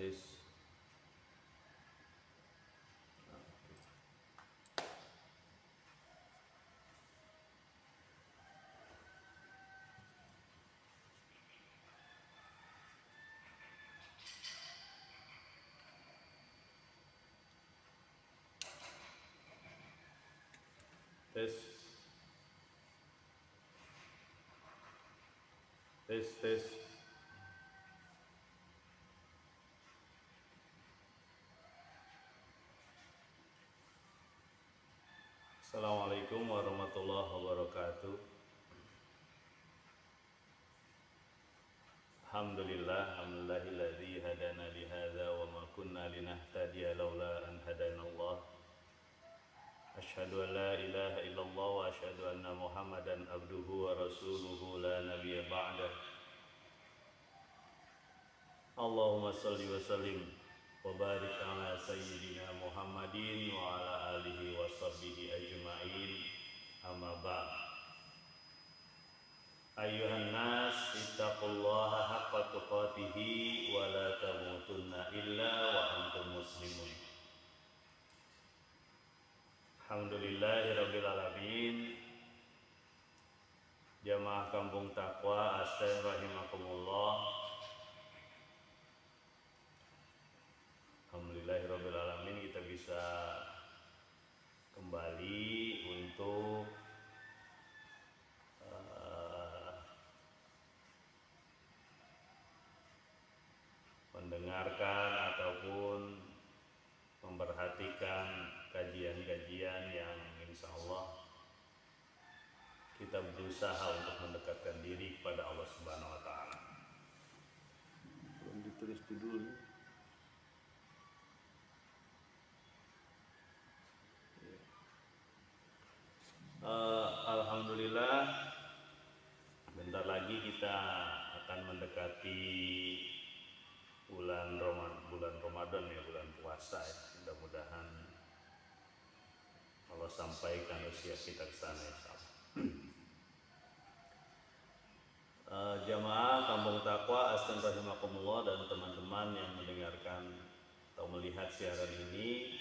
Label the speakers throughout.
Speaker 1: Tes. Tes. Tes, tes. Assalamualaikum warahmatullahi wabarakatuh. Alhamdulillahilladzi hadana li hadza wa ma kunna linahtadiya laula an hadanallah. Asyhadu an la ilaha illallah wa asyhadu anna Muhammadan abduhu wa rasuluhu la nabiyya ba'dah. Allahumma shalli wa sallim wa barik ala sayyidina Muhammadin wa ala alihi wa sahbihi ajma'in. Amma ba'd. Ayyuhan nas ittaqullaha haqqa tuqatih wa la tamutunna illa wa antum muslimun. Alhamdulillahirabbil alamin. Jamaah Kampung Taqwa Astain rahimakumullah. Alhamdulillahirabbil alamin, kita bisa kembali untuk mendengarkan ataupun memperhatikan kajian-kajian yang insya Allah kita berusaha untuk mendekatkan diri kepada Allah Subhanahu wa Ta'ala. Belum ditulis judulnya. Alhamdulillah, bentar lagi kita akan mendekati bulan Ramadan ya, bulan puasa ya. Mudah-mudahan Allah sampaikan usia kita ke sana insyaallah. Jamaah Kampung Taqwa Astain rahimakumullah dan teman-teman yang mendengarkan atau melihat siaran ini,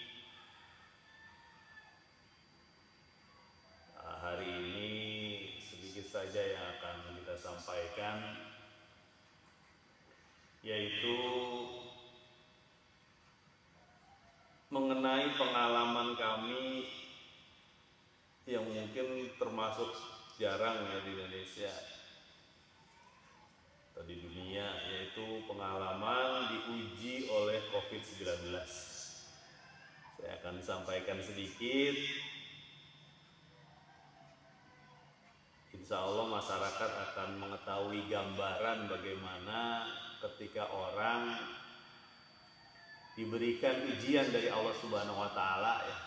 Speaker 1: hari ini sedikit saja yang akan kita sampaikan, yaitu mengenai pengalaman kami yang mungkin termasuk jarang ya di Indonesia atau di dunia, yaitu pengalaman diuji oleh COVID-19. Saya akan sampaikan sedikit. Insya Allah masyarakat akan mengetahui gambaran bagaimana ketika orang diberikan ujian dari Allah Subhanahu wa Ta'ala ya.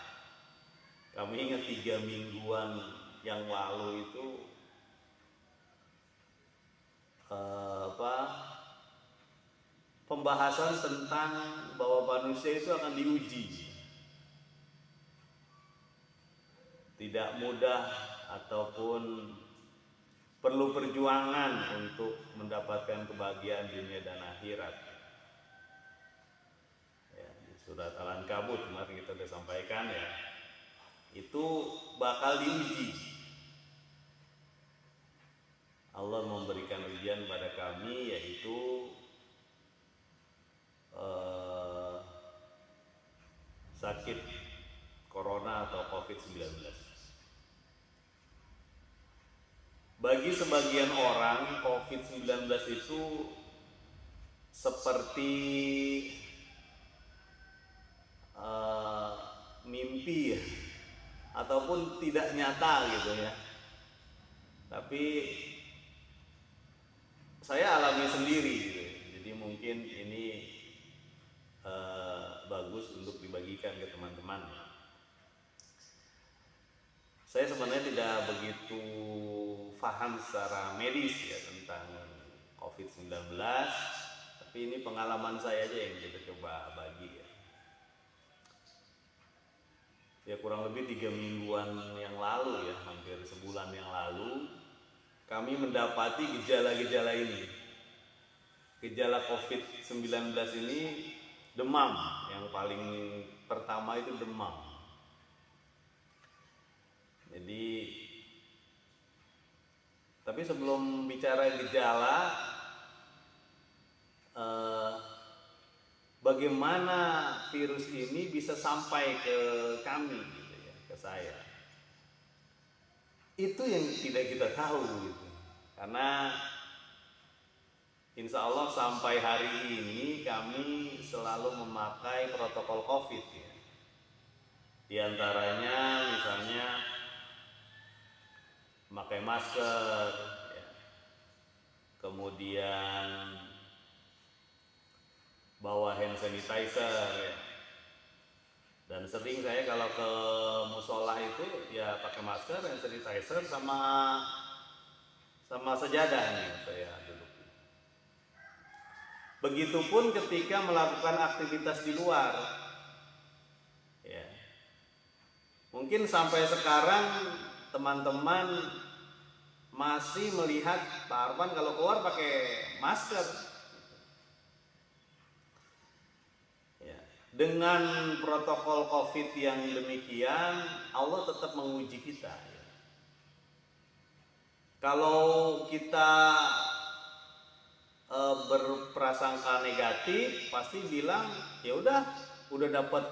Speaker 1: Kami ingat 3 mingguan yang lalu itu pembahasan tentang bahwa manusia itu akan diuji. Tidak mudah ataupun perlu perjuangan untuk mendapatkan kebahagiaan dunia dan akhirat. Ya, di surat Al-Ankabut kemarin kita sudah sampaikan ya, itu bakal diuji. Allah memberikan ujian pada kami, yaitu sakit corona atau COVID-19. Bagi sebagian orang, COVID-19 itu seperti mimpi ya, ataupun tidak nyata gitu ya. Tapi saya alami sendiri gitu. Jadi mungkin ini bagus untuk dibagikan ke teman-teman. Saya sebenarnya tidak begitu paham secara medis ya tentang COVID-19, tapi ini pengalaman saya aja yang kita coba bagi ya. Ya kurang lebih 3 mingguan yang lalu ya, hampir sebulan yang lalu, kami mendapati gejala-gejala ini. Gejala COVID-19 ini demam, yang paling pertama itu demam. Jadi, tapi sebelum bicara gejala, bagaimana virus ini bisa sampai ke kami, gitu ya, ke saya. Itu yang tidak kita tahu, gitu. Karena insya Allah sampai hari ini kami selalu memakai protokol COVID, ya. Di antaranya misalnya memakai masker, ya. Kemudian bawa hand sanitizer, ya. Dan sering saya kalau ke musola itu ya pakai masker, hand sanitizer sama sejadahnya saya duduk. Begitupun ketika melakukan aktivitas di luar, ya. Mungkin sampai sekarang teman-teman masih melihat Pak Arfan kalau keluar pakai masker. Ya. Dengan protokol COVID yang demikian, Allah tetap menguji kita. Ya. Kalau kita berprasangka negatif, pasti bilang ya udah dapat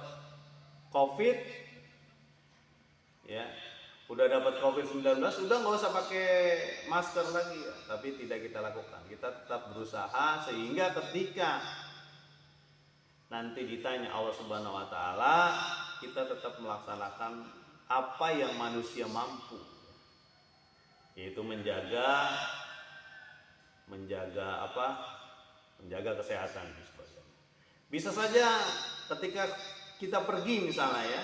Speaker 1: COVID, ya, udah dapat COVID-19, udah nggak usah pakai masker lagi, ya. Tapi tidak kita lakukan. Kita tetap berusaha sehingga ketika nanti ditanya Allah Subhanahu Wa Taala, kita tetap melaksanakan apa yang manusia mampu, yaitu menjaga kesehatan. Bisa saja ketika kita pergi misalnya, ya,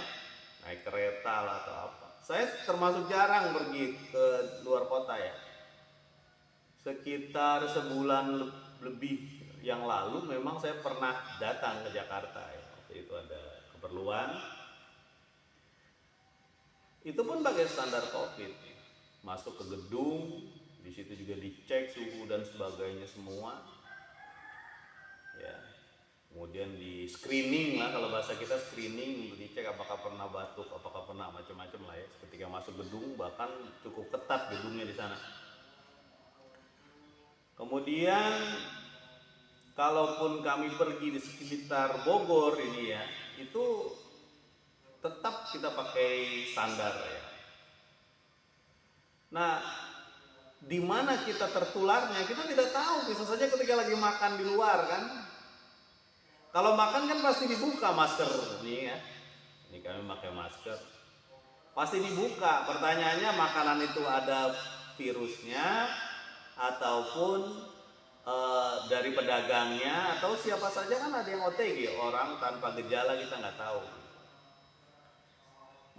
Speaker 1: naik kereta lah atau apa. Saya termasuk jarang pergi ke luar kota, ya. Sekitar sebulan lebih yang lalu memang saya pernah datang ke Jakarta, ya. Waktu itu ada keperluan. Itu pun pakai standar COVID. Masuk ke gedung, di situ juga dicek suhu dan sebagainya semua, ya. Kemudian di screening lah, kalau bahasa kita screening, dicek apakah pernah batuk, apakah pernah macam-macam lah, ya. Ketika masuk gedung bahkan cukup ketat gedungnya di sana. Kemudian kalaupun kami pergi di sekitar Bogor ini, ya, itu tetap kita pakai standar, ya. Nah, di mana kita tertularnya kita tidak tahu. Bisa saja ketika lagi makan di luar, kan. Kalau makan kan pasti dibuka masker nih, ya. Ini kami pakai masker. Pasti dibuka. Pertanyaannya, makanan itu ada virusnya ataupun dari pedagangnya atau siapa saja, kan ada yang OTG, orang tanpa gejala kita nggak tahu.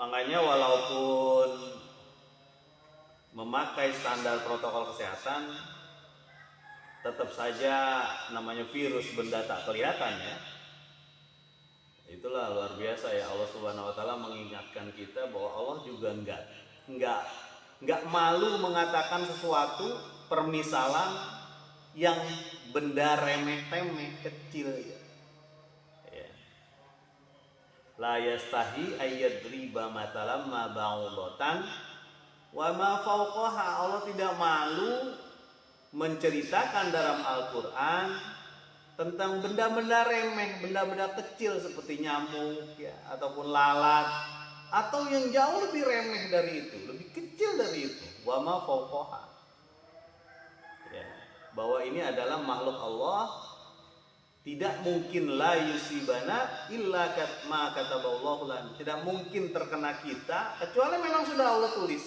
Speaker 1: Makanya walaupun memakai standar protokol kesehatan, tetap saja namanya virus benda tak kelihatan, ya. Itulah luar biasa, ya, Allah Subhanahu Wa Taala mengingatkan kita bahwa Allah juga nggak malu mengatakan sesuatu permisalan yang benda remeh-temeh kecil, ya. La yastahi ayyadriba matalam ma ba'udatan wa ma fauqaha. Allah tidak malu menceritakan dalam Al-Quran tentang benda-benda remeh, benda-benda kecil seperti nyamuk, ya, ataupun lalat, atau yang jauh lebih remeh dari itu, lebih kecil dari itu. Wa ma fauqaha, ya, bahwa ini adalah makhluk Allah. Tidak mungkin la yusibana illa ma kataballahu lana. Tidak mungkin terkena kita kecuali memang sudah Allah tulis.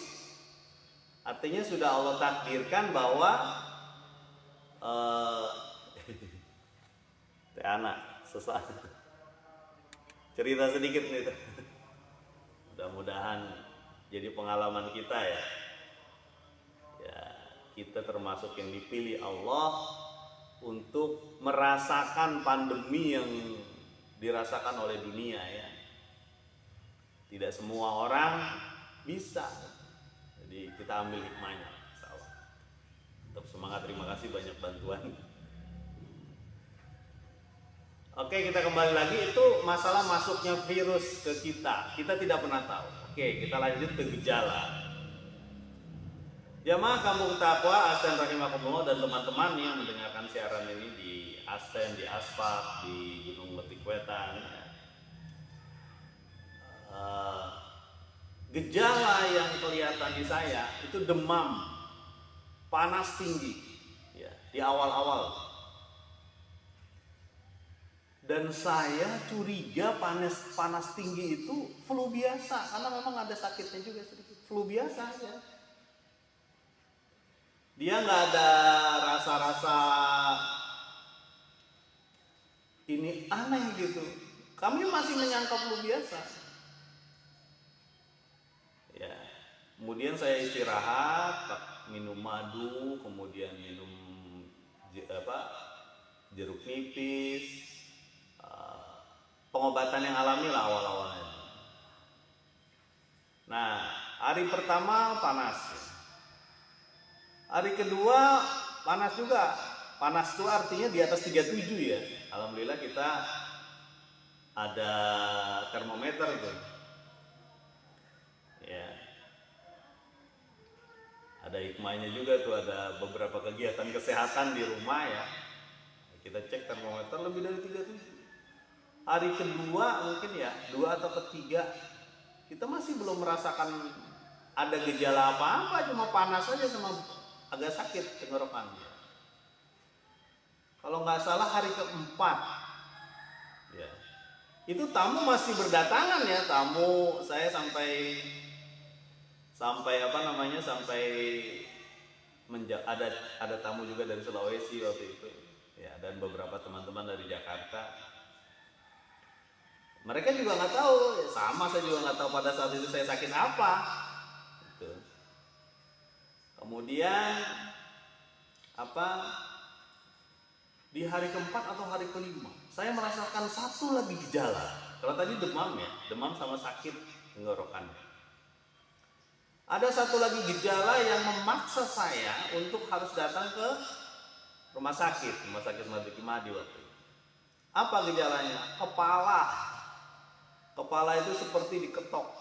Speaker 1: Artinya sudah Allah takdirkan bahwa anak sesaat cerita sedikit nih. Mudah-mudahan jadi pengalaman kita, ya. Ya, kita termasuk yang dipilih Allah untuk merasakan pandemi yang dirasakan oleh dunia, ya. Tidak semua orang bisa. Jadi kita ambil hikmahnya, insyaallah. Tetap semangat, terima kasih banyak bantuan. Oke, kita kembali lagi. Itu masalah masuknya virus ke kita. Kita tidak pernah tahu. Oke, kita lanjut ke gejala. Jamaah kampung takwa Aspen rahimakumullah dan teman-teman yang mendengarkan siaran ini di Aspen, di Aspak, di Gunung Letik Wetan. Gejala yang kelihatan di saya itu demam, panas tinggi, ya, di awal-awal. Dan saya curiga panas tinggi itu flu biasa, karena memang ada sakitnya juga sedikit. Flu biasa ya. Dia nggak ada rasa-rasa ini aneh gitu. Kami masih menyangka flu biasa. Ya. Kemudian saya istirahat, minum madu, kemudian minum jeruk nipis. Pengobatan yang alami lah awal-awalnya. Nah, hari pertama panas. Hari kedua panas juga. Panas itu artinya di atas 37 ya. Alhamdulillah kita ada termometer tuh. Ya. Ada hikmahnya juga tuh, ada beberapa kegiatan kesehatan di rumah ya. Kita cek termometer lebih dari 37. Hari kedua mungkin ya, 2 atau ketiga, kita masih belum merasakan ada gejala apa-apa, cuma panas aja sama agak sakit tenggorokannya. Kalau nggak salah hari keempat, ya, itu tamu masih berdatangan ya, tamu saya sampai ada tamu juga dari Sulawesi waktu itu, ya, dan beberapa teman-teman dari Jakarta. Mereka juga nggak tahu, ya sama saya juga nggak tahu pada saat itu saya sakit apa. Gitu. Kemudian di hari keempat atau hari kelima, saya merasakan satu lagi gejala. Kalau tadi demam ya, demam sama sakit tenggorokan. Ada satu lagi gejala yang memaksa saya untuk harus datang ke rumah sakit Marzuki Mahdi waktu itu. Apa gejalanya? Kepala itu seperti diketok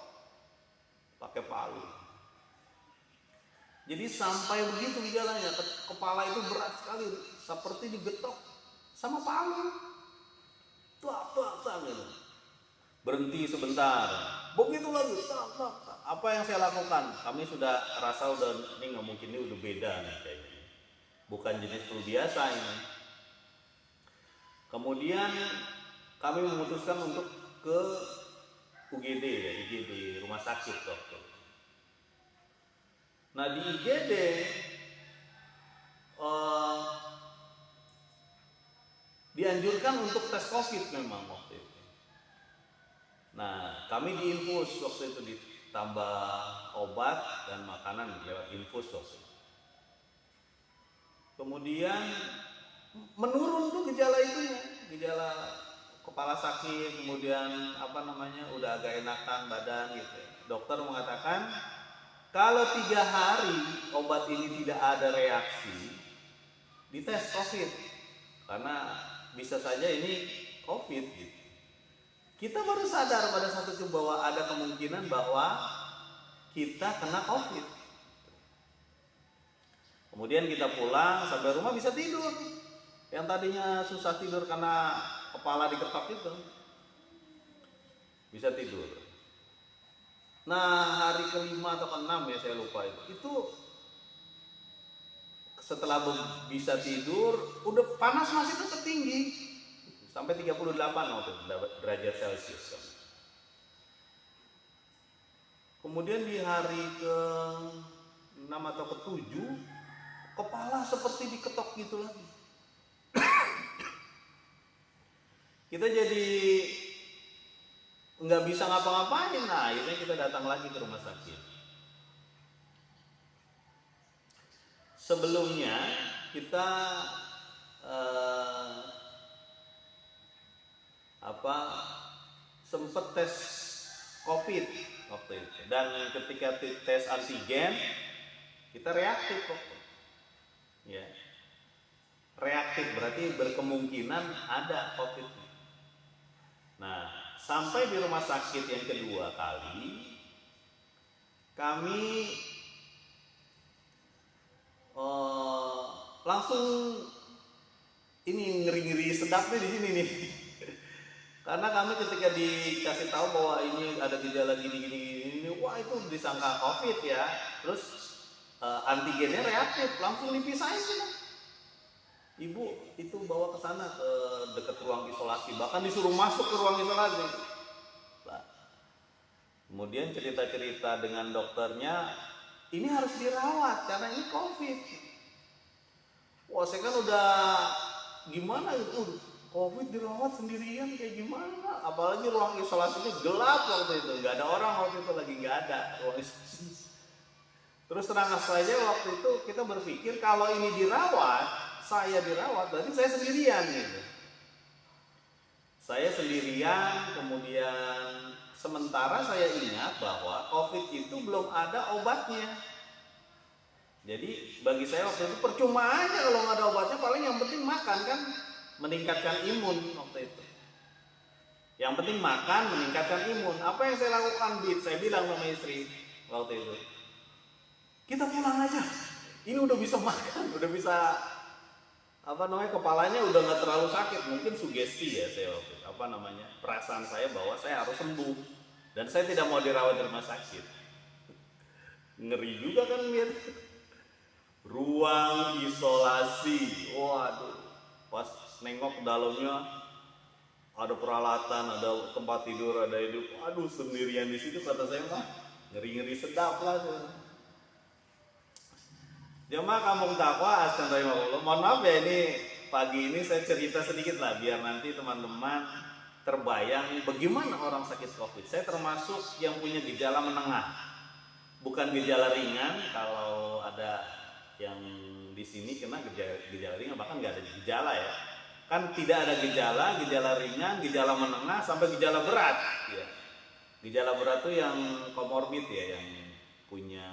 Speaker 1: pakai palu. Jadi sampai begitu gejalanya, kepala itu berat sekali, seperti digetok sama palu. Tuak gitu. Berhenti sebentar, begitu lagi, tak. Apa yang saya lakukan? Kami sudah rasa ini nggak mungkin, ini udah beda nih kayaknya. Bukan jenis flu biasa ini. Kemudian kami memutuskan untuk ke IGD, rumah sakit dokter. Nah di IGD dianjurkan untuk tes COVID memang waktu itu. Nah kami diinfus waktu itu, ditambah obat dan makanan lewat infus waktu itu. Kemudian menurun tuh gejala kepala sakit, kemudian udah agak enakan badan gitu. Dokter mengatakan kalau 3 hari obat ini tidak ada reaksi, dites COVID, karena bisa saja ini COVID gitu. Kita baru sadar pada saat itu bahwa ada kemungkinan bahwa kita kena COVID. Kemudian kita pulang, sampai rumah bisa tidur. Yang tadinya susah tidur karena kepala diketok itu, bisa tidur. Nah hari kelima atau ke-6 ya, saya lupa itu setelah bisa tidur, udah panas masih tetap tinggi, sampai 38 waktu derajat Celcius. Kemudian di hari ke-6 atau ke-7, kepala seperti diketok gitu lagi. Kita jadi nggak bisa ngapa-ngapain. Nah akhirnya kita datang lagi ke rumah sakit. Sebelumnya kita sempet tes COVID waktu itu, dan ketika tes antigen kita reaktif kok. Ya, reaktif berarti berkemungkinan ada COVID. Nah, sampai di rumah sakit yang kedua kali, kami langsung ini ngeri-ngeri sedapnya di sini nih. Karena kami ketika dikasih tahu bahwa ini ada gejala gini, wah itu disangka COVID ya. Terus antigennya reaktif, langsung dipisahin kita. Ibu itu bawa ke sana ke dekat ruang isolasi, bahkan disuruh masuk ke ruang isolasi. Nah, kemudian cerita-cerita dengan dokternya, ini harus dirawat karena ini COVID. Wah, saya kan udah gimana itu, COVID dirawat sendirian kayak gimana? Apalagi ruang isolasinya gelap waktu itu, nggak ada orang waktu itu, lagi nggak ada ruang isolasi. Terus terang saja waktu itu kita berpikir kalau ini dirawat, saya dirawat, berarti saya sendirian gitu. Saya sendirian, kemudian sementara saya ingat bahwa COVID itu belum ada obatnya. Jadi bagi saya waktu itu percuma aja kalau nggak ada obatnya, paling yang penting makan kan, meningkatkan imun waktu itu. Yang penting makan, meningkatkan imun. Apa yang saya lakukan, Bit? Saya bilang sama istri waktu itu, kita pulang aja. Ini udah bisa makan, udah bisa kepalanya udah nggak terlalu sakit. Mungkin sugesti ya saya waktu itu, perasaan saya bahwa saya harus sembuh dan saya tidak mau dirawat di rumah sakit. Ngeri juga kan lihat ruang isolasi. Waduh, pas nengok dalamnya ada peralatan, ada tempat tidur, ada hidup. Aduh, sendirian di situ, kata saya mah ngeri-ngeri sedap lah. Jemaah Kampung Takwa, astagfirullah. Mohon maaf ya, ini pagi ini saya cerita sedikit lah biar nanti teman-teman terbayang bagaimana orang sakit COVID. Saya termasuk yang punya gejala menengah, bukan gejala ringan. Kalau ada yang di sini kena gejala ringan, bahkan nggak ada gejala ya. Kan tidak ada gejala ringan, gejala menengah, sampai gejala berat. Ya. Gejala berat itu yang komorbid ya, yang punya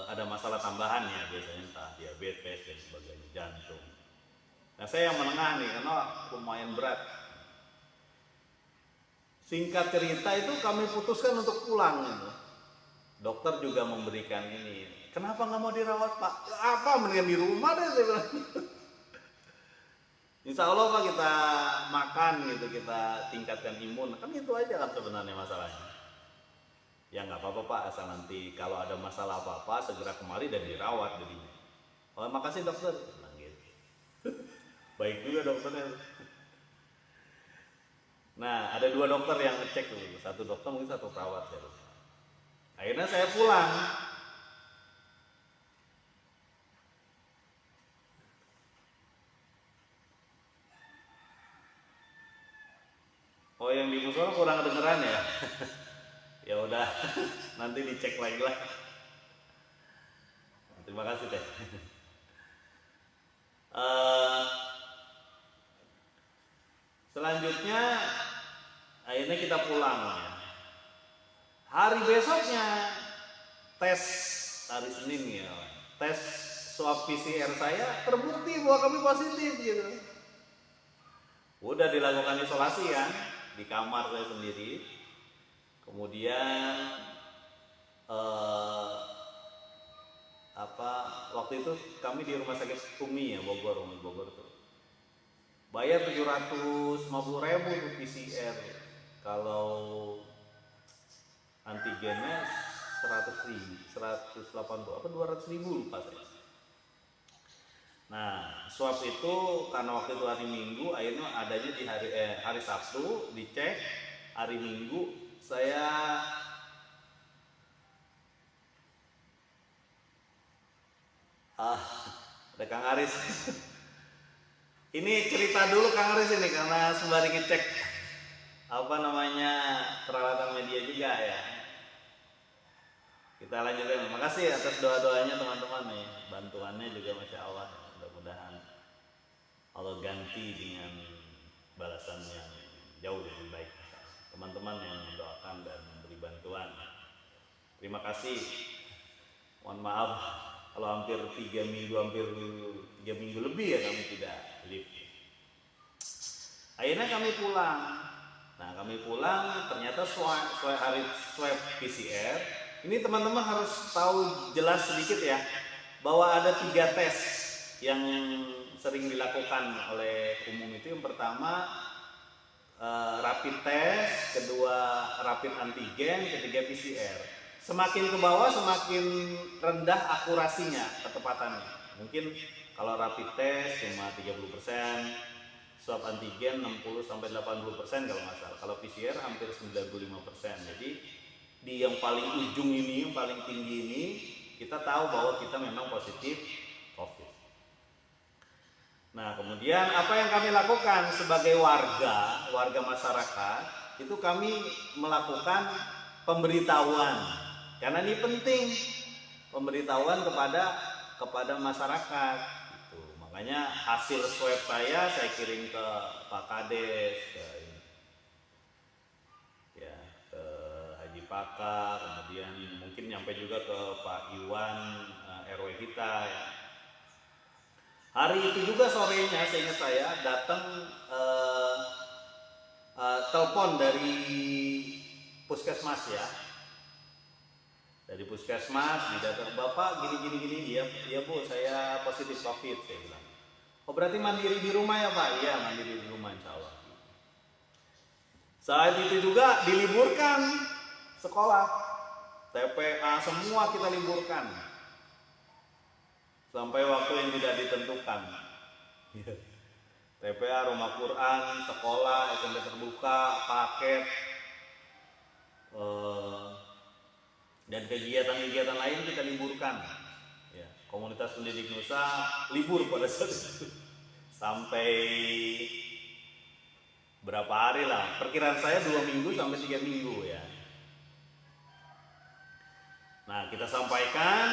Speaker 1: ada masalah tambahan ya, biasanya entah diabetes dan sebagainya, jantung. Nah, saya yang menengah nih karena lumayan berat. Singkat cerita itu kami putuskan untuk pulang gitu. Dokter juga memberikan ini, kenapa nggak mau dirawat Pak? Apa, mendingan di rumah deh saya bilang. Insya Allah Pak, kita makan gitu, kita tingkatkan imun, kan itu aja kan sebenarnya masalahnya. Ya nggak apa-apa Pak, asal nanti kalau ada masalah apa-apa segera kemari dan dirawat jadinya. Oh makasih dokter, bilang gitu. Baik juga dokternya. Nah, ada 2 dokter yang ngecek dulu, satu dokter mungkin satu perawat ya. Akhirnya saya pulang. Oh, yang di musola kurang kedengeran ya. Ya udah, nanti dicek lagi lah. Terima kasih teh. Selanjutnya akhirnya kita pulang ya. Hari besoknya tes, hari Senin ya, tes swab PCR saya terbukti bahwa kami positif gitu. Udah dilakukan isolasi kan di kamar saya sendiri. Kemudian waktu itu kami di rumah sakit Umi ya, Bogor tuh. Bayar 750.000 untuk PCR. Kalau antigennya 180 apa 200.000 lupa saya. Nah, swab itu karena waktu itu hari Minggu, akhirnya adanya di hari Sabtu dicek, hari Minggu saya ada Kang Aris. Ini cerita dulu Kang Aris ini karena sembari ngecek peralatan media juga ya. Kita lanjutkan. Makasih atas doa-doanya teman-teman nih, bantuannya juga masya Allah. Mudah-mudahan Allah ganti dengan balasan yang jauh lebih baik. Teman-teman yang mendoakan dan memberi bantuan, terima kasih. Mohon maaf Kalau hampir 3 minggu, hampir 3 minggu lebih ya kami tidak lift. Akhirnya kami pulang. Nah kami pulang ternyata hari swab PCR. Ini teman-teman harus tahu jelas sedikit ya, bahwa ada 3 tes yang sering dilakukan oleh umum itu. Yang pertama rapid test, kedua rapid antigen, ketiga PCR. Semakin ke bawah semakin rendah akurasinya, ketepatannya. Mungkin kalau rapid test cuma 30%, swab antigen 60-80% kalau nggak salah. Kalau PCR hampir 95%. Jadi di yang paling ujung ini, yang paling tinggi ini, kita tahu bahwa kita memang positif COVID. Nah kemudian apa yang kami lakukan sebagai warga masyarakat, itu kami melakukan pemberitahuan, karena ini penting, pemberitahuan kepada masyarakat gitu. Makanya hasil swab saya kirim ke Pak Kades, ke Haji Paka, kemudian mungkin nyampe juga ke Pak Iwan RW kita ya. Hari itu juga sorenya seingat saya datang telepon dari puskesmas ya. Dari puskesmas didatang, Bapak gini, iya Bu, saya positif COVID, saya bilang. Oh berarti mandiri di rumah ya Pak? Iya mandiri di rumah insya Allah. Saat itu juga diliburkan sekolah, TPA semua kita liburkan sampai waktu yang tidak ditentukan. TPA, rumah Quran, sekolah, SMP terbuka, paket, dan kegiatan-kegiatan lain kita liburkan. Ya, komunitas pendidik Nusa libur pada saat itu sampai berapa hari lah? Perkiraan saya 2 minggu sampai 3 minggu ya. Nah kita sampaikan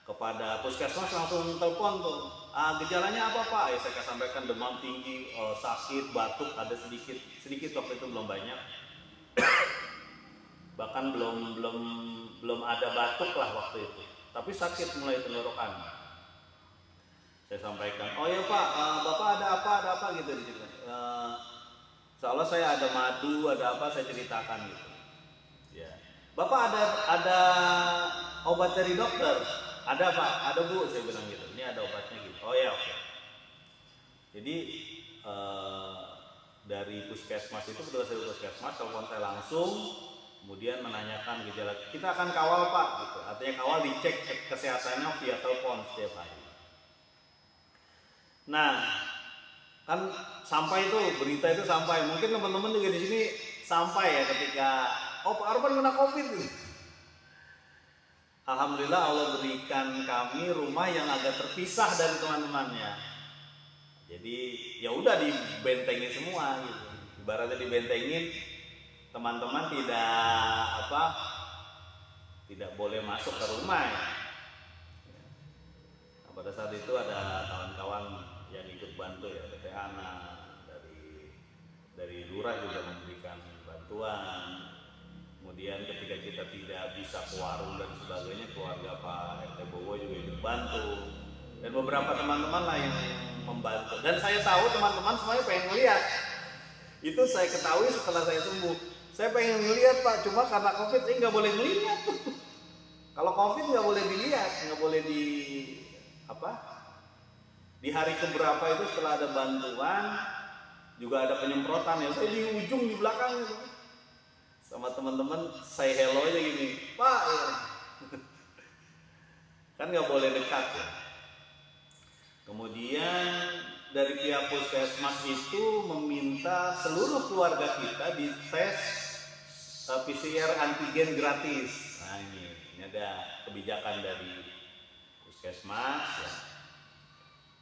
Speaker 1: kepada puskesmas, langsung telepon tuh. Gejalanya apa Pak? Ya saya sampaikan demam tinggi, sakit, batuk, ada sedikit waktu itu belum banyak. Bahkan belum ada batuk lah waktu itu. Tapi sakit mulai tenggorokan. Saya sampaikan, oh ya Pak, Bapak ada apa gitu diceritain. Seolah saya ada madu, ada apa saya ceritakan gitu. Ya. Bapak ada obat dari dokter? Ada Pak, ada Bu, saya bilang gitu. Ini ada obatnya gitu. Oh ya oke. Jadi dari puskesmas itu, petugas dari puskesmas telepon saya langsung, kemudian menanyakan gejala. Kita akan kawal Pak, gitu. Artinya kawal, dicek kesehatannya via telepon setiap hari. Nah, kan sampai itu berita itu sampai. Mungkin teman-teman juga di sini sampai ya ketika Pak Arban kena COVID gitu. Alhamdulillah Allah berikan kami rumah yang agak terpisah dari teman-temannya. Jadi ya udah dibentengin semua gitu. Ibaratnya dibentengin, teman-teman tidak boleh masuk ke rumah ya. Nah, pada saat itu ada kawan-kawan yang ikut bantu ya, PT Ana, dari lurah juga memberikan bantuan. Kemudian ketika kita tidak bisa ke warung dan sebagainya, keluarga Pak RT Bowo juga ikut bantu, dan beberapa teman-teman lah yang membantu. Dan saya tahu teman-teman semuanya pengen melihat. Itu saya ketahui setelah saya sembuh. Saya pengen melihat Pak, cuma karena COVID ini nggak boleh melihat. Kalau COVID nggak boleh dilihat, nggak boleh di hari keberapa itu setelah ada bantuan juga ada penyemprotan ya. Saya di ujung di belakang gitu. Sama teman-teman saya hello aja gini, Pak ya. Kan nggak boleh dekat ya. Kemudian dari pihak puskesmas itu meminta seluruh keluarga kita dites PCR antigen gratis. Nah ini ada kebijakan dari puskesmas ya.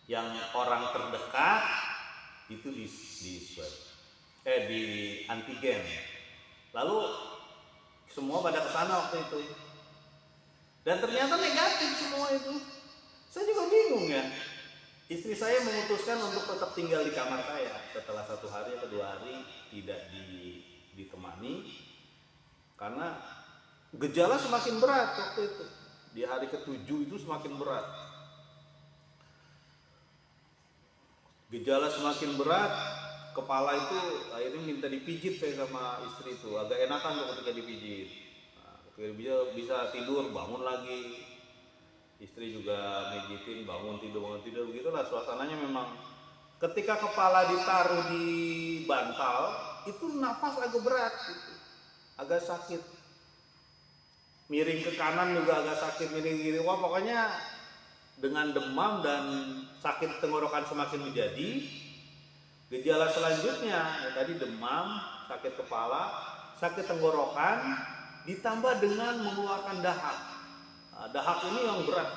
Speaker 1: Yang orang terdekat itu di swab, di antigen. Lalu semua pada kesana waktu itu, dan ternyata negatif semua itu. Saya juga bingung ya. Istri saya memutuskan untuk tetap tinggal di kamar saya setelah 1 hari atau 2 hari tidak ditemani karena gejala semakin berat waktu itu. di hari ke-7 itu semakin berat. Gejala semakin berat, kepala itu akhirnya minta dipijit saya sama istri itu. Agak enakan tuh ketika dipijit. Nah, ketika bisa tidur, bangun lagi. Istri juga mijitin, bangun tidur, begitulah suasananya memang. Ketika kepala ditaruh di bantal, itu nafas agak berat gitu. Agak sakit. Miring ke kanan juga agak sakit, miring kiri. Wah, pokoknya dengan demam dan sakit tenggorokan semakin menjadi, gejala selanjutnya ya tadi demam, sakit kepala, sakit tenggorokan, ditambah dengan mengeluarkan dahak. Nah, dahak ini yang berat,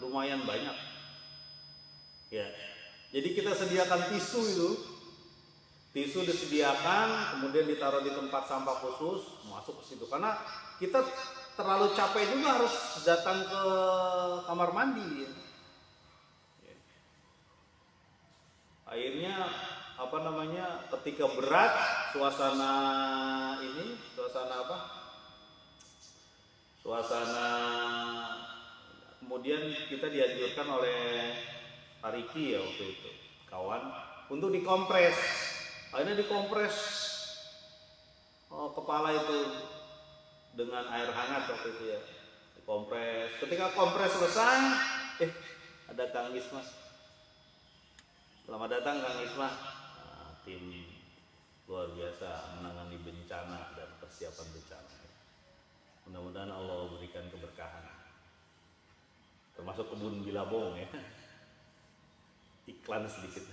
Speaker 1: lumayan banyak. Ya, jadi kita sediakan tisu itu, tisu disediakan, kemudian ditaruh di tempat sampah khusus, masuk ke situ. Karena kita terlalu capek juga harus datang ke kamar mandi. Ya. Akhirnya ketika berat suasana ini, kemudian kita dianjurkan oleh Pak Riki ya waktu itu, kawan, untuk dikompres. Akhirnya dikompres kepala itu dengan air hangat waktu itu ya, dikompres. Ketika kompres selesai, ada Kang Isma. Selamat datang Kang Isma. Nah, tim luar biasa menangani bencana dan persiapan bencana. Mudah-mudahan Allah berikan keberkahan. Termasuk kebun Bilabong ya. Iklan sedikit.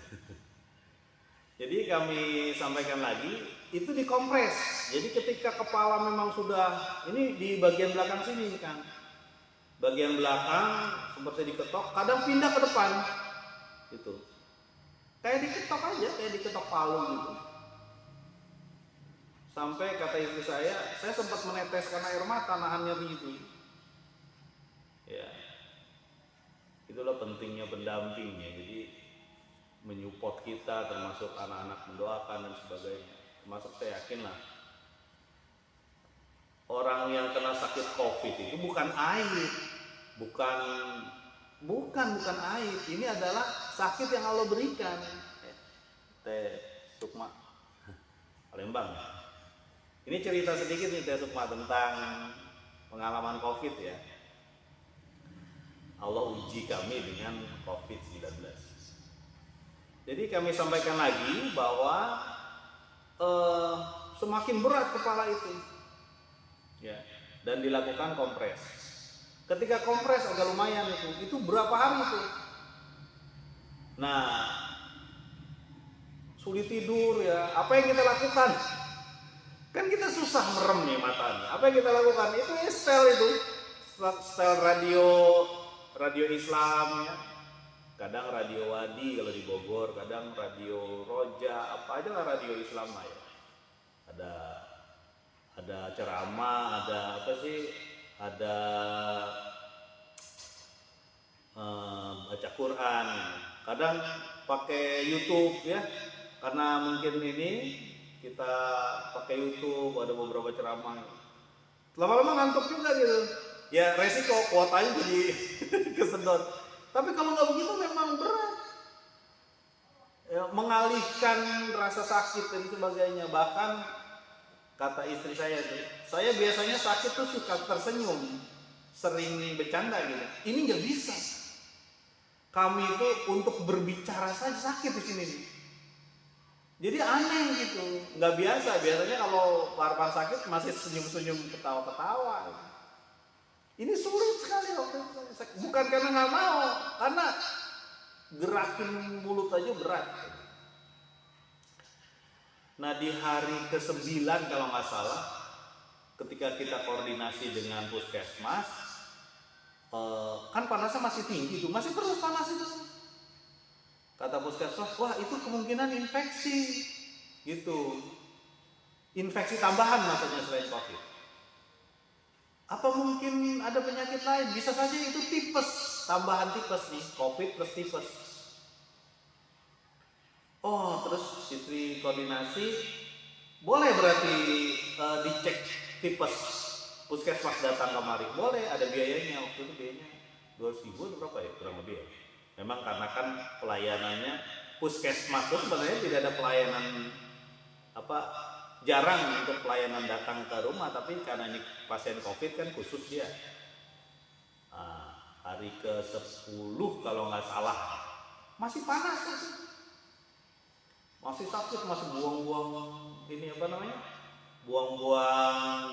Speaker 1: Jadi kami sampaikan lagi, itu dikompres. Jadi ketika kepala memang sudah, ini di bagian belakang sini kan, bagian belakang seperti diketok, kadang pindah ke depan, gitu. Kayak diketok aja, kayak diketok palu gitu. Sampai kata istri saya sempat meneteskan air mata nahan nyeri itu. Ya, itulah pentingnya pendamping ya. Jadi menyupport kita, termasuk anak-anak mendoakan dan sebagainya. Termasuk saya yakin lah, orang yang kena sakit COVID itu bukan aib, bukan aib. Ini adalah sakit yang Allah berikan. Teh Sukma Palembang. Ini cerita sedikit nih Teh Sukma tentang pengalaman COVID ya. Allah uji kami dengan COVID-19. Jadi kami sampaikan lagi bahwa semakin berat kepala itu, ya, dan dilakukan kompres. Ketika kompres agak lumayan itu berapa hari itu. Nah, sulit tidur ya. Apa yang kita lakukan? Kan kita susah merem nih matanya. Apa yang kita lakukan? Itu setel radio Islam ya. Kadang radio Wadi kalau di Bogor, kadang radio Roja, apa aja lah radio Islam lah ya. Ada ceramah, ada baca Quran. Kadang pakai YouTube ya, karena mungkin ini kita pakai YouTube, ada beberapa ceramah. Lama-lama ngantuk juga gitu. Ya resiko kuotanya jadi kesedot. Tapi kalau nggak begitu memang berat. Ya, mengalihkan rasa sakit dan sebagainya. Bahkan kata istri saya tuh, saya biasanya sakit tuh suka tersenyum, sering bercanda gitu. Ini nggak bisa. Kami itu untuk berbicara saja sakit di sini nih. Jadi aneh gitu, nggak biasa. Biasanya kalau Parpan sakit masih senyum-senyum, ketawa-ketawa. Ini sulit sekali waktu itu. Bukan karena nggak mau, karena gerakin mulut aja berat. Nah di hari ke-9 kalau nggak salah, ketika kita koordinasi dengan puskesmas, kan panasnya masih tinggi tuh, masih terus panas itu. Kata puskesmas, wah itu kemungkinan infeksi, gitu. Infeksi tambahan maksudnya selain COVID. Apa mungkin ada penyakit lain? Bisa saja itu tipes, tambahan tipes nih, COVID plus tipes. Oh, terus istri koordinasi, boleh berarti dicek tipes. puskesmas datang kemari, boleh, ada biayanya. Waktu itu biayanya 200.000 atau berapa ya, kurang lebih ya. Memang karena kan pelayanannya puskesmas itu sebenarnya tidak ada pelayanan apa, jarang untuk pelayanan datang ke rumah, tapi karena ini pasien COVID kan khusus dia. Hari ke-10 kalau nggak salah, masih panas itu, masih sakit, masih buang-buang ini apa namanya, buang-buang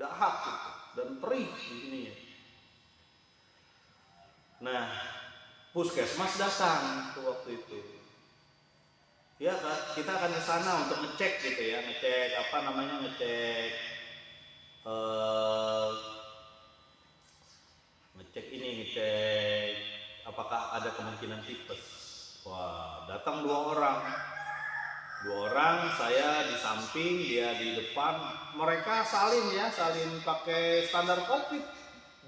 Speaker 1: dahak gitu, dan perih di sini ya. Nah, puskesmas datang tuh waktu itu. Ya kan, kita akan ke sana untuk ngecek gitu ya, ngecek apa namanya, ngecek ngecek apakah ada kemungkinan tipes. Wah, datang dua orang, saya di samping, dia di depan. Mereka salin pakai standar COVID,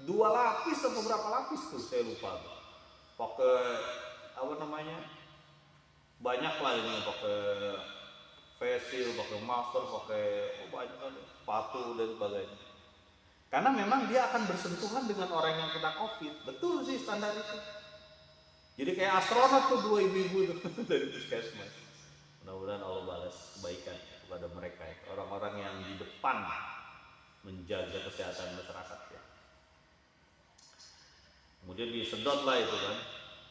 Speaker 1: 2 lapis atau berapa lapis tuh saya lupa tuh. Pakai apa namanya, banyak lah ini, pakai face shield, pakai masker, pakai banyak sepatu dan sebagainya. Karena memang dia akan bersentuhan dengan orang yang kena COVID. Betul sih standar itu. Jadi kayak astronot tuh 2 ibu-ibu tuh dari puskesmas. Mudah-mudahan Allah balas kebaikan kepada mereka ya, orang-orang yang di depan menjaga kesehatan masyarakat ya. Kemudian disedot lah itu kan,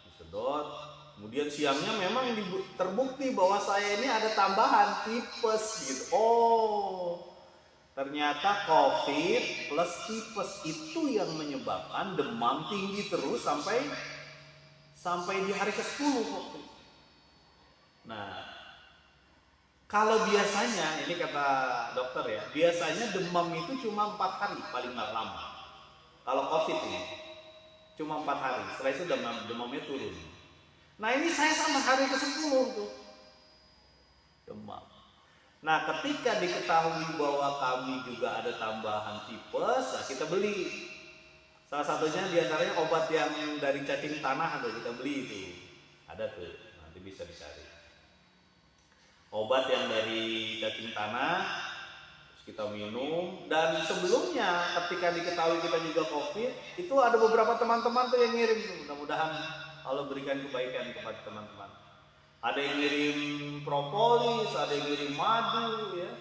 Speaker 1: disedot. Kemudian siangnya memang terbukti bahwa saya ini ada tambahan tipes gitu. Oh, ternyata COVID plus tipes itu yang menyebabkan demam tinggi terus sampai di hari ke-10 waktu. Nah, kalau biasanya, ini kata dokter ya, biasanya demam itu cuma 4 hari paling lama. Kalau COVID ini cuma 4 hari, setelah itu demamnya turun. Nah ini saya sampai hari ke-10 tuh demam. Nah ketika diketahui bahwa kami juga ada tambahan tipes, nah kita beli. Salah satunya diantaranya obat yang dari cacing tanah tuh kita beli itu. Ada tuh, nanti bisa dicari. Obat yang dari cacing tanah, terus kita minum. Dan sebelumnya ketika diketahui kita juga COVID, itu ada beberapa teman-teman tuh yang ngirim tuh. Mudah-mudahan Allah berikan kebaikan kepada teman-teman. Ada yang ngirim propolis, ada yang ngirim madu ya.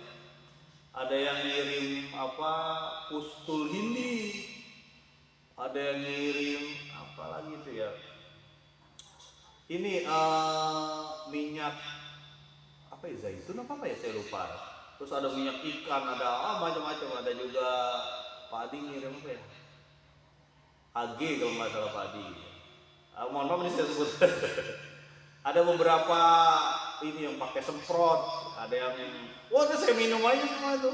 Speaker 1: Ada yang ngirim apa, pustul hindi. Ada yang ngirim apa lagi itu ya. Ini minyak apa ya, zaitun apa ya, saya lupa. Terus ada minyak ikan, ada macam-macam, ada juga Pak Adi ngirim apa ya, AG kalau nggak salah Pak Adi. Mohon maaf ini saya sebut. Ada beberapa ini yang pakai semprot, ada yang saya minum aja semua itu.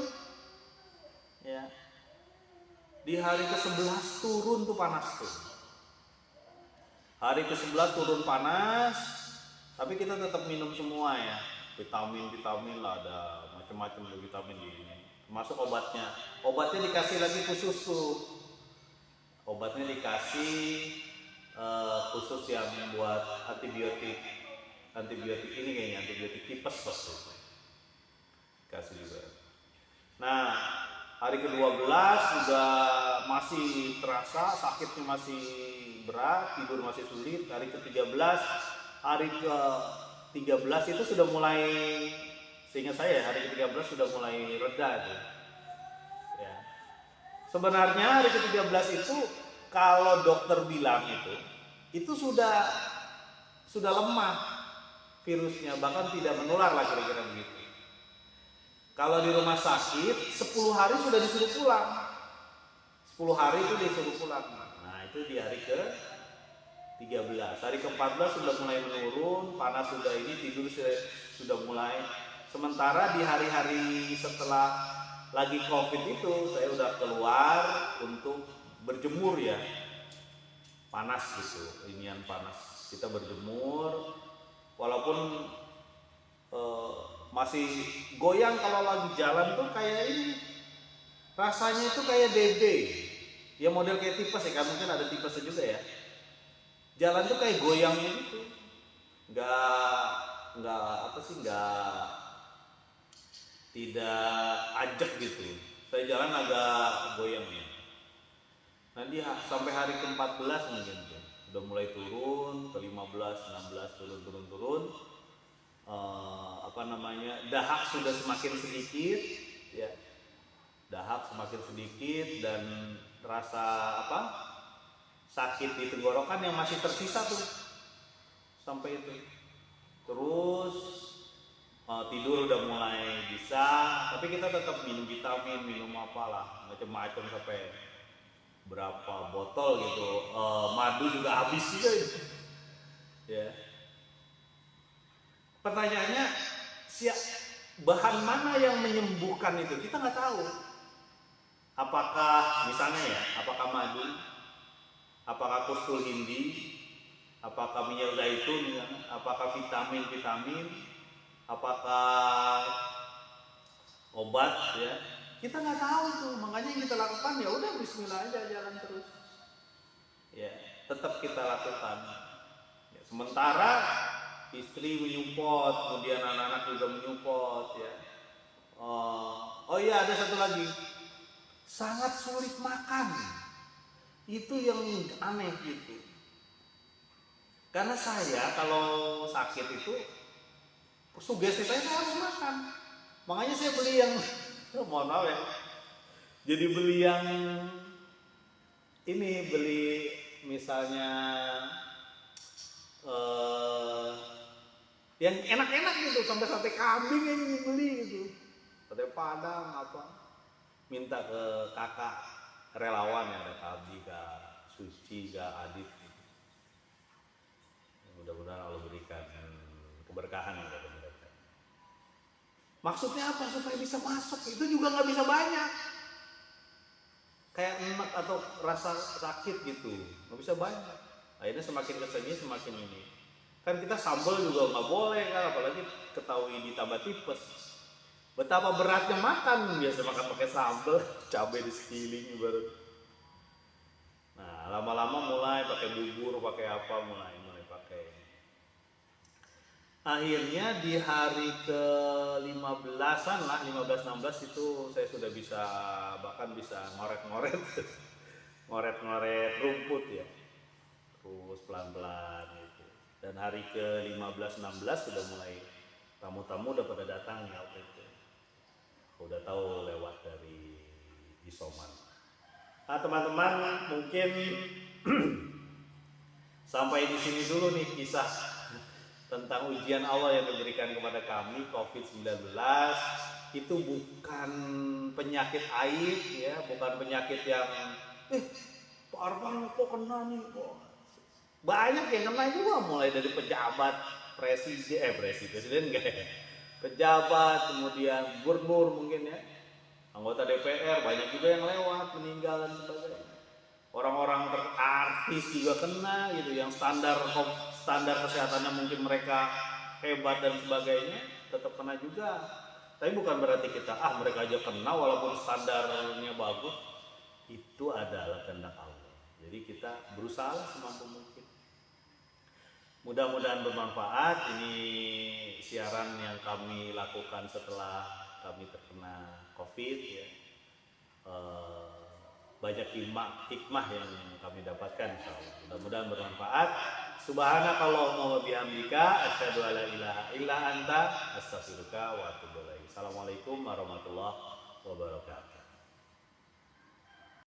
Speaker 1: Ya. Di hari ke-11 turun tuh panas tuh. Hari ke-11 turun panas, tapi kita tetap minum semua ya. Vitamin lah, ada macam-macam vitamin di ini. Termasuk obatnya. Obatnya dikasih lagi khusus tuh. Obatnya dikasih khusus yang buat antibiotik ini kayaknya, antibiotik tipes waktu itu. Kasih juga. Nah, hari ke-12 juga masih terasa sakitnya, masih berat, tidur masih sulit. Hari ke-13 itu sudah mulai, seingat saya hari ke-13 sudah mulai reda tuh. Ya. Sebenarnya hari ke-13 itu kalau dokter bilang itu sudah lemah virusnya, bahkan tidak menular lah kira-kira begitu. Kalau di rumah sakit 10 hari sudah disuruh pulang. 10 hari itu disuruh pulang. Nah, itu di hari ke-13. Hari ke-14 sudah mulai menurun, panas sudah ini, tidur sudah mulai. Sementara di hari-hari setelah lagi COVID itu saya udah keluar untuk berjemur ya. Panas gitu, inian panas. Kita berjemur walaupun masih goyang kalau lagi jalan tuh kayak ini. Rasanya itu kayak DB. Ya model kayak tipes ya, kan mungkin ada tipesnya juga ya. Jalan tuh kayak goyang gitu. Tidak ajak gitu. Saya jalan agak goyang ya. Nanti sampai hari ke-14 mungkin tuh udah mulai turun, ke-15, 16 turun. Dahak sudah semakin sedikit ya. Dahak semakin sedikit dan rasa sakit di tenggorokan yang masih tersisa tuh sampai itu. Terus tidur udah mulai bisa, tapi kita tetap minum vitamin, minum apalah macam-macam sampai berapa botol gitu. Madu juga habis juga itu. Ya. Pertanyaannya, bahan mana yang menyembuhkan itu? Kita nggak tahu. Apakah misalnya ya, apakah madu, apakah kustul hindi, apakah minyak zaitun, apakah vitamin, apakah obat ya? Kita nggak tahu tuh. Makanya yang kita lakukan ya udah bismillah aja, jalan terus. Ya, tetap kita lakukan. Ya, sementara istri menyupport, kemudian anak-anak juga menyupport ya. Oh iya, ada satu lagi. Sangat sulit makan. Itu yang aneh gitu. Karena saya kalau sakit itu sugesti saya harus makan. Makanya saya beli yang mohon maaf ya. Jadi beli yang ini, beli misalnya yang enak-enak gitu, sampai sate kambing yang beli gitu. Sate Padang minta ke kakak relawan ya, ada Kabi, Kak Suci, Kak Adit. Mudah-mudahan Allah berikan keberkahan kepada mereka. Maksudnya apa? Supaya bisa masuk. Itu juga nggak bisa banyak. Kayak enak atau rasa sakit gitu, nggak bisa banyak. Akhirnya semakin kesini semakin ini. Kan kita sambal juga nggak boleh kan, apalagi ketahui ditambah tipes. Betapa beratnya makan, biasa makan pakai sambal, cabai di sekeliling baru. Nah, lama-lama mulai pakai bubur, pakai apa, mulai pakai. Akhirnya di hari ke-15-an lah, 15-16 itu saya sudah bisa, bahkan bisa ngoret-ngoret rumput ya. Terus pelan-pelan gitu. Dan hari ke-15-16 sudah mulai tamu-tamu udah pada datang ya waktu itu. Udah tahu lewat dari isoman. Nah teman-teman, mungkin sampai di sini dulu nih kisah tentang ujian Allah yang diberikan kepada kami COVID-19. Itu bukan penyakit aib ya, bukan penyakit yang Pak Arfan kok kena nih. Banyak yang kena juga, mulai dari pejabat, presiden enggak ya? Pejabat, kemudian gubernur mungkin ya, anggota DPR, banyak juga yang lewat meninggal dan sebagainya. Orang-orang artis juga kena gitu, yang standar kesehatannya mungkin mereka hebat dan sebagainya, tetap kena juga. Tapi bukan berarti kita mereka aja kena walaupun standarnya bagus. Itu adalah kehendak Allah. Jadi kita berusaha semampu mungkin. Mudah-mudahan bermanfaat. Ini siaran yang kami lakukan setelah kami terkena COVID ya. Banyak hikmah yang kami dapatkan, insyaallah. Mudah-mudahan bermanfaat. Subhanakallahumma wa bihamdika asyhadu an la ilaha illa anta astaghfiruka wa atubu ilaik. Assalamualaikum warahmatullahi wabarakatuh.